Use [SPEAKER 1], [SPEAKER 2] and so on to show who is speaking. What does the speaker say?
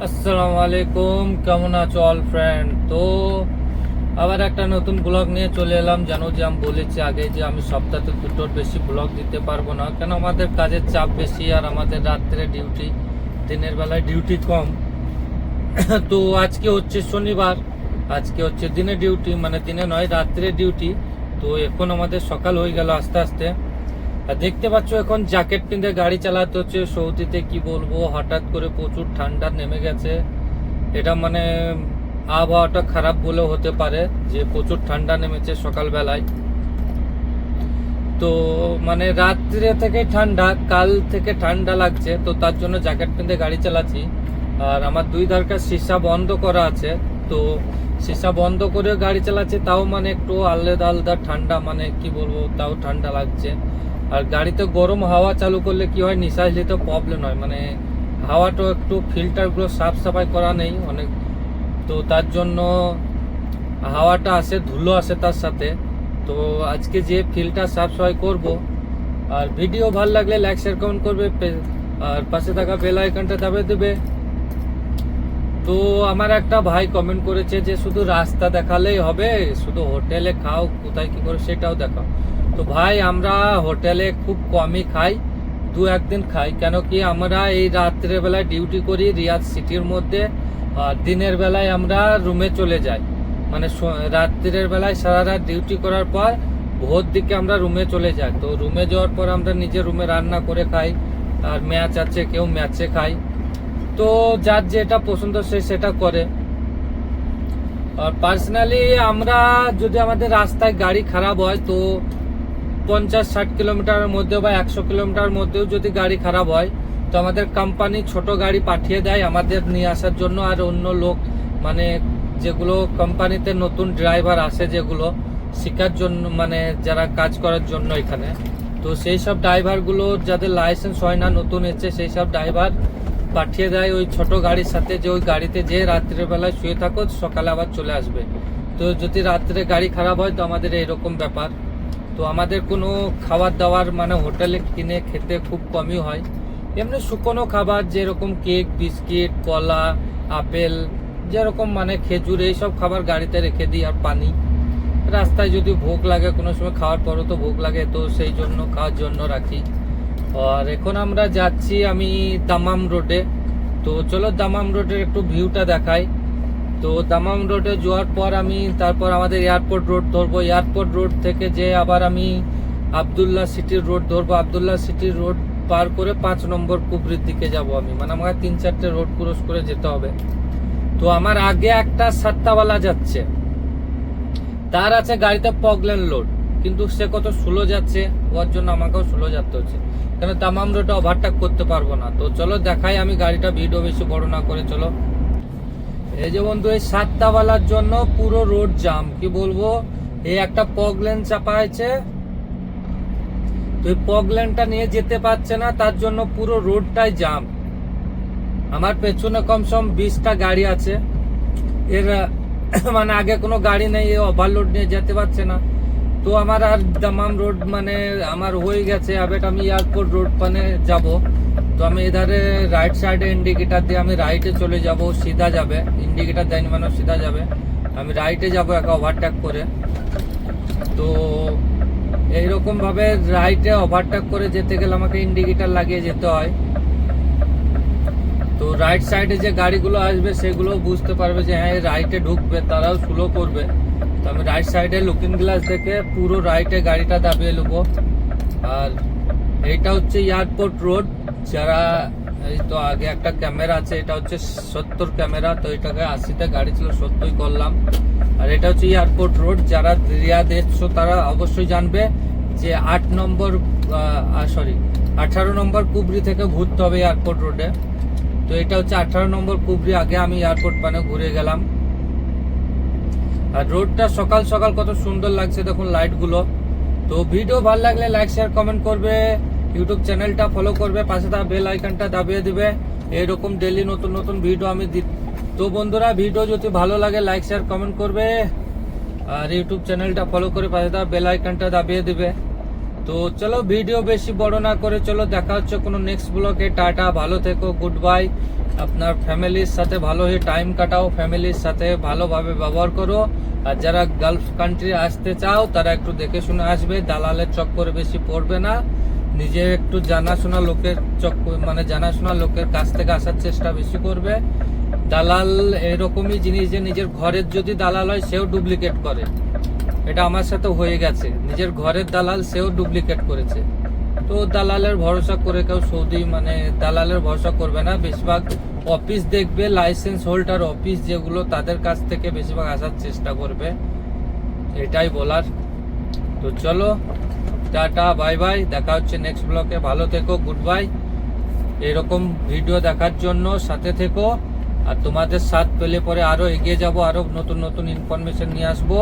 [SPEAKER 1] আসসালামু আলাইকুম, কেমন আছো অল ফ্রেন্ড? তো আবার একটা নতুন ব্লগ নিয়ে চলে এলাম। জানো যে আমি বলেছি আগে যে আমি সপ্তাহে দুটোর বেশি ব্লগ দিতে পারবো না, কেন আমাদের কাজের চাপ বেশি আর আমাদের রাত্রে ডিউটি, দিনের বেলায় ডিউটি কম। তো আজকে হচ্ছে শনিবার, আজকে হচ্ছে দিনে ডিউটি, মানে দিনে নয় রাত্রে ডিউটি। তো এখন আমাদের সকাল হয়ে গেল আস্তে আস্তে। আর দেখতে পাচ্ছ এখন জ্যাকেট পিঁধে গাড়ি চালাতে হচ্ছে সৌদিতে। কি বলবো, হঠাৎ করে প্রচুর ঠান্ডা নেমে গেছে। এটা মানে আবহাওয়াটা খারাপ বলে হতে পারে যে প্রচুর ঠান্ডা নেমেছে সকালবেলায়। তো মানে রাত্রে থেকে ঠান্ডা, কাল থেকে ঠান্ডা লাগছে, তো তার জন্য জ্যাকেট পিঁধে গাড়ি চালাচ্ছি। আর আমার দুই ধারকার সীসা বন্ধ করা আছে, তো সীসা বন্ধ করেও গাড়ি চালাচ্ছি, তাও মানে একটু আলাদা আলাদা ঠান্ডা, মানে কি বলবো, তাও ঠান্ডা লাগছে। আর গাড়িতে গরম হাওয়া চালু করলে কি হয়, নিঃশ্বাস নিতে প্রবলেম হয়, মানে হাওয়াটা একটু ফিল্টারগুলো সাফ সাফাই করা নেই অনেক, তো তার জন্য হাওয়াটা আসে, ধুলো আসে তার সাথে। তো আজকে যে ফিল্টার সাফ সাফাই করবো। আর ভিডিও ভালো লাগলে লাইক শেয়ার কমেন্ট করবে, আর পাশে থাকা বেল আইকনটা দাবিয়ে দেবে। তো আমার একটা ভাই কমেন্ট করেছে যে শুধু রাস্তা দেখালেই হবে, শুধু হোটেলে খাও, কোথায় কি করে সেটাও দেখাও। তো ভাই আমরা হোটেলে খুব কমই খাই, দু একদিন খাই, কেন কি আমরা এই রাত্রের বেলায় ডিউটি করি রিয়াদ সিটির মধ্যে। আর দিনের বেলায় আমরা রুমে চলে যাই, মানে রাত্রের বেলায় সারা রাত ডিউটি করার পর ভোর দিকে আমরা রুমে চলে যাই। তো রুমে যাওয়ার পর আমরা নিজের রুমে রান্না করে খাই, আর ম্যাচ আছে কেউ ম্যাচে খাই। তো যার যেটা পছন্দ সে সেটা করে। আর পার্সোনালি আমরা যদি আমাদের রাস্তায় গাড়ি খারাপ হয়, তো 50-60 কিলোমিটারের মধ্যে বা 100 কিলোমিটার মধ্যেও যদি গাড়ি খারাপ হয়, তো আমাদের কোম্পানি ছোট গাড়ি পাঠিয়ে দেয় আমাদের নিয়ে আসার জন্য। আর অন্য লোক, মানে যেগুলো কোম্পানিতে নতুন ড্রাইভার আসে, যেগুলো শেখার জন্য, মানে যারা কাজ করার জন্য এখানে, তো সেই সব ড্রাইভারগুলো যাদের লাইসেন্স হয় না, নতুন এসেছে, সেই সব ড্রাইভার পাঠিয়ে দেয় ওই ছোট গাড়ির সাথে, যে ওই গাড়িতে যে রাত্রের বেলায় শুয়ে থাকো, সকালে আবার চলে আসবে। তো যদি রাত্রে গাড়ি খারাপ হয়, তো আমাদের এইরকম ব্যাপার। তো আমাদের কোনো খাবার দাবার মানে হোটেলে কিনে খেতে খুব কমই হয়। এমনি শুকনো খাবার যেরকম কেক, বিস্কিট, কলা, আপেল, যেরকম মানে খেজুর, এইসব খাবার গাড়িতে রেখে দিই। আর পানি, রাস্তায় যদি ভোগ লাগে কোনো সময়, খাওয়ার পরও তো ভোগ লাগে, তো সেই জন্য খাওয়ার জন্য রাখি। আর এখন আমরা যাচ্ছি আমি দামাম রোডে। তো চলো দামাম রোডের একটু ভিউটা দেখাই। তো দামাম রোডে যাওয়ার পর আমি তারপর আমাদের এয়ারপোর্ট রোড ধরবো। এয়ারপোর্ট রোড থেকে যে আবার আমি আবদুল্লাহ সিটির রোড ধরবো। আবদুল্লাহ সিটির রোড পার করে 5 নম্বর কুবরির দিকে যাব আমি, মানে আমাকে 3-4টে রোড ক্রস করে যেতে হবে। তো আমার আগে একটা সাতটাওয়ালা যাচ্ছে, তার আছে গাড়িতে পগলেন লোড, কিন্তু সে কত স্লো যাচ্ছে, ওর জন্য আমাকেও স্লো যেতে হচ্ছে, কেন তামাম রোডে ওভারটেক করতে পারবো না। তো চলো দেখাই আমি গাড়িটা, ভিডিও বেশি বড় না করে। চলো, এই যে বন্ধু, এই সাতটাওয়ালার জন্য পুরো রোড জাম, কি বলবো। এই একটা পগলেন চাপা আছে, তো এই পগলেনটা নিয়ে যেতে পারছে না, তার জন্য পুরো রোডটাই জাম। আমার পেছনে কমসম 20টা গাড়ি আছে, এর মানে আগে কোনো গাড়ি নেই, ওভারলোড নিয়ে যেতে পারছে না। তো আমার আর দামাম রোড মানে আমার হয়ে গেছে, আবার আমি এয়ারপোর্ট রোড মানে যাব। তো আমি এধারে রাইট সাইডে ইন্ডিকেটার দিয়ে আমি রাইটে চলে যাব, সিধা যাবে, ইন্ডিকেটার দেয়নি মানে সিধা যাবে, আমি রাইটে যাব একা ওভারটেক করে। তো এইরকম ভাবে রাইটে ওভারটেক করে যেতে গেলে আমাকে ইন্ডিকেটার লাগিয়ে যেতে হয়। তো রাইট সাইডে যে গাড়িগুলো আসবে সেগুলো বুঝতে পারবে যে হ্যাঁ রাইটে ঢুকবে, তারাও স্লো করবে। তো আমি রাইট সাইডে লুকিং গ্লাস দেখে পুরো রাইটে গাড়িটা দাবিয়ে নেবো। আর এইটা হচ্ছে এয়ারপোর্ট রোড, যারা এই তো আগে একটা ক্যামেরা আছে, এটা হচ্ছে 70 ক্যামেরা, তো এটাকে 80তে গাড়ি ছিল 70 করলাম। আর এটা হচ্ছে এয়ারপোর্ট রোড, যারা রিয়াদ এসছো তারা অবশ্যই জানবে যে 18 নম্বর কুবরি থেকে ঘুরতে হবে এয়ারপোর্ট রোডে। তো এটা হচ্ছে 18 নম্বর কুবরি, আগে আমি এয়ারপোর্ট মানে ঘুরে গেলাম। আর রোডটা সকাল সকাল কত সুন্দর লাগছে দেখুন, লাইটগুলো। তো ভিডিও ভালো লাগলে লাইক শেয়ার কমেন্ট করবে, ইউটিউব চ্যানেলটা ফলো করবে, পাশে থাকা বেল আইকনটা দাবিয়ে দিবে, এরকম ডেইলি নতুন নতুন ভিডিও আমি দিই। তো বন্ধুরা, ভিডিও যদি ভালো লাগে লাইক শেয়ার কমেন্ট করবে, আর ইউটিউব চ্যানেলটা ফলো করে পাশে থাকা বেল আইকনটা দাবিয়ে দিবে। তো চলো ভিডিও বেশি বড় না করে চলো দেখা হচ্ছে কোনো নেক্সট ব্লগে। টাটা, ভালো থেকো, গুড বাই। আপনার ফ্যামিলির সাথে ভালো হয়ে টাইম কাটাও, ফ্যামিলির সাথে ভালোভাবে ব্যবহার করো। আর যারা গালফ কান্ট্রি আসতে চাও তারা একটু দেখে শুনে আসবে, দালালের চক্করে বেশি পড়বে না। নিজে একটু জানাশোনা লোকের মানে জানাশোনা লোকের কাছ থেকে আসার চেষ্টা বেশি করবে। দালাল এরকমই জিনিস যে নিজের ঘরের যদি দালাল হয় সেও ডুপ্লিকেট করে। এটা আমার সাথে হয়ে গেছে, নিজের ঘরের দালাল সেও ডুপ্লিকেট করেছে। তো দালালের ভরসা করে কেউ সৌদি মানে দালালের ভরসা করবে না। বেশিরভাগ অফিস দেখবে, লাইসেন্স হোল্ডার অফিস যেগুলো, তাদের কাছ থেকে বেশিরভাগ আসার চেষ্টা করবে, এটাই বলার। তো চলো টাটা, বাই বাই, দেখা হচ্ছে নেক্সট ব্লগে। ভালো থেকো, গুড বাই। এরকম ভিডিও দেখার জন্য সাথে থেকো। আর তোমাদের সাথ পেলে পরে আরো এগিয়ে যাব, আরো নতুন নতুন ইনফরমেশন নিয়ে আসবো।